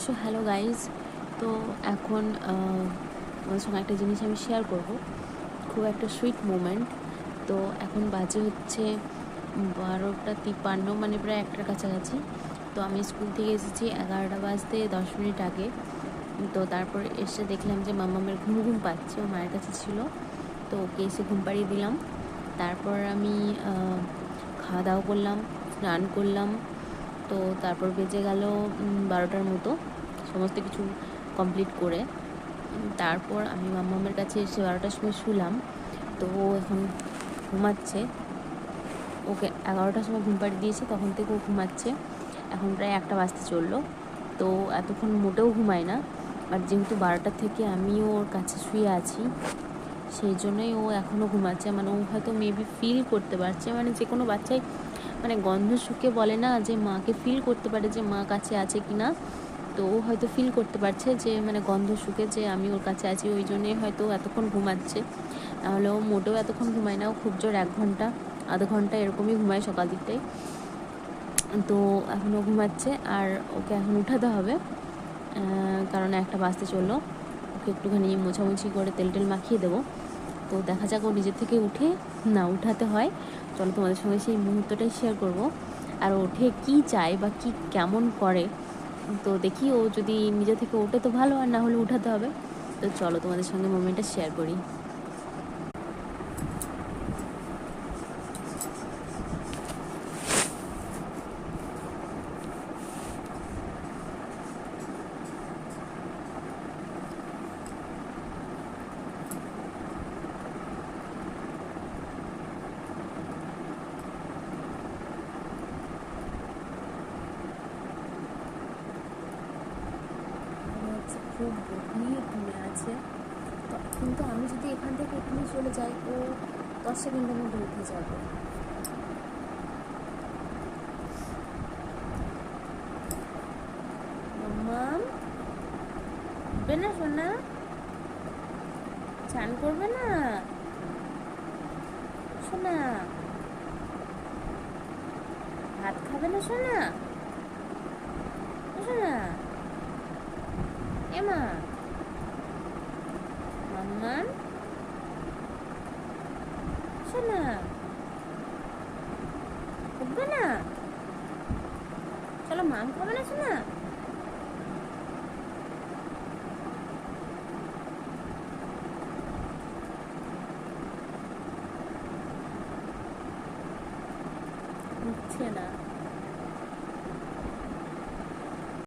So hello guys. তো এখন তোমাদের সঙ্গে একটা জিনিস আমি শেয়ার করব, খুব একটা সুইট মোমেন্ট। তো এখন বাজে হচ্ছে 12:53, মানে প্রায় 1টার কাছাকাছি। তো আমি স্কুল থেকে এসেছি 11টা বাজতে 10 মিনিট আগে। তো তারপর এসে দেখলাম যে মাম্মামের ঘুম ঘুম পাচ্ছে, ও মায়ের কাছে ছিল। তো ওকে এসে ঘুম পাড়িয়ে দিলাম। তারপর আমি খাওয়া দাওয়া করলাম, স্নান করলাম। তো তারপর বেজে গেল 12টার মতো, সমস্ত কিছু কমপ্লিট করে। তারপর আমি মাম্মামের কাছে এসে 12টার সময় শুলাম। তো ও এখন ঘুমাচ্ছে। ওকে 11টার সময় ঘুম পাড়িয়ে দিয়েছে, তখন থেকে ও ঘুমাচ্ছে। এখন প্রায় 1টা বাজতে চললো। তো এতক্ষণ মোটেও ঘুমায় না, আর যেহেতু 12টার থেকে আমিও ওর কাছে শুয়ে আছি, সেই জন্যই ও এখনও ঘুমাচ্ছে। মানে ও হয়তো মেবি ফিল করতে পারছে, মানে যে কোনো বাচ্চাই মানে গন্ধ শুকে বলে না যে মাকে ফিল করতে পারে যে মা কাছে আছে কি না। তো ও হয়তো ফিল করতে পারছে যে মানে গন্ধ শুকে যে আমি ওর কাছে আছি, ওই জন্যই হয়তো এতক্ষণ ঘুমাচ্ছে। নাহলে ও মোটেও এতক্ষণ ঘুমায় না, ও খুব জোর 1 ঘন্টা আধ ঘন্টা এরকমই ঘুমায় সকাল দিকটাই। তো এখনও ঘুমাচ্ছে, আর ওকে এখন উঠাতে হবে, কারণ 1টা বাজতে চললো। ওকে একটুখানি মোছামুছি করে তেল টেল মাখিয়ে দেবো। তো দেখা যাক ও নিজের থেকে উঠে না উঠাতে হয়। চলো তোমাদের সঙ্গে সেই মুহূর্তটাই শেয়ার করব। আর ওঠে কি চায় বা কি কেমন করে, তো দেখি ও যদি নিজে থেকে ওঠে তো ভালো, আর না হলে উঠাতে হবে। তো চলো তোমাদের সঙ্গে মোমেন্টটা শেয়ার করি। খুব গভীর ঘুমে আছে, কিন্তু আমি যদি এখান থেকে এখানে চলে যাই, ও 10 সেকেন্ডের মধ্যে উঠে যাবে। মাম্মাম উঠবে না সোনা? চান করবে না সোনা? ভাত খাবে না সোনা? সোনা এমা মাম্মাম সোনা উঠবে না? চলো মাম খাবে না সোনা?